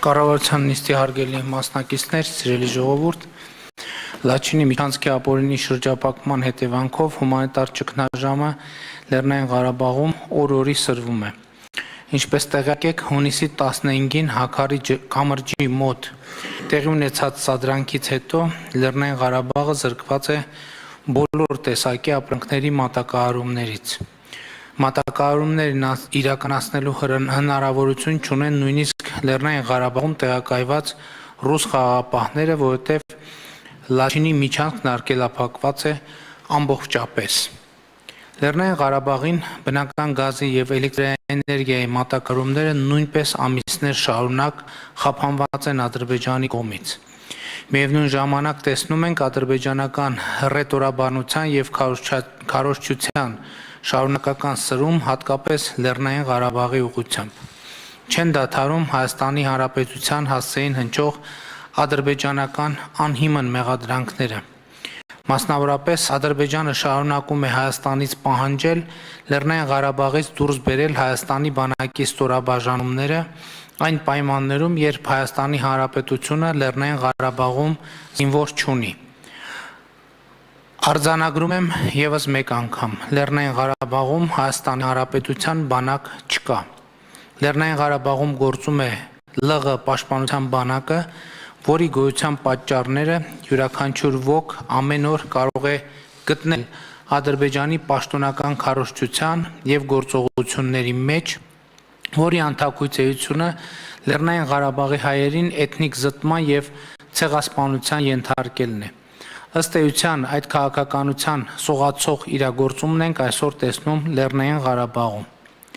Կառավարության նիստի հարգելի մասնակիցներ, սիրելի ժողովուրդ, Լաչինի միջանցքի ապօրինի շրջափակման հետևանքով հումանիտար ճգնաժամը Լեռնային Ղարաբաղում օր-օրի սրվում է։ Ինչպես տեղյակ եք, հունիսի 15-ին Հաքարի կամրջի մոտ տեղի ունեցած սադրանքից հետո Լեռնային Ղարաբաղը զրկված է բոլոր տեսակի ապրանքների մատակարարումներից։ Մատակարարումներն իրականացնելու հնարավորություն չունեն նույնիսկ Լեռնային Ղարաբաղում տեղակայված ռուս խաղաղապահները, որովհետև Լաչինի միջանցքն արգելափակված է ամբողջապես։ Լեռնային Ղարաբաղին բնական գազի եւ էլեկտրաէներգիայի մատակարարումները նույնպես ամիսներ շարունակ խափանված են Ադրբեջանի կողմից։ Միևնույն ժամանակ տեսնում ենք ադրբեջանական ռետորաբանության եւ քարոզչության շարունակական սրում, հատկապես Լեռնային Ղարաբաղի ուղղությամբ։ Չեն դադարում Հայաստանի Հանրապետության հասցեին հնչող ադրբեջանական անհիմն մեղադրանքները։ Մասնավորապես Ադրբեջանը շարունակում է Հայաստանից պահանջել Լեռնային Ղարաբաղից դուրս բերել Հայաստանի բանակի ստորաբաժանումները այն պայմաններում, երբ Հայաստանի Հանրապետությունը Լեռնային Ղարաբաղում զինվոր չունի։ Արձանագրում եմ եւս մեկ անգամ. Լեռնային Ղարաբաղում Հայաստանի Հանրապետության բանակ չկա։ Լեռնային Ղարաբաղում գործում է ԼՂ պաշտպանության բանակը, որի գոյության պատճառները յուրաքանչյուր ոք ամեն օր կարող է գտնել Ադրբեջանի պաշտոնական քարոզչության եւ գործողությունների մեջ, որի անթակույց էությունը Լեռնային Ղարաբաղի հայերին էթնիկ զտման եւ ցեղասպանության ենթարկելն է։ Ըստ էության այդ քաղաքականության սողացող իրագործումն ենք այսօր տեսնում Լեռնային Ղարաբաղում։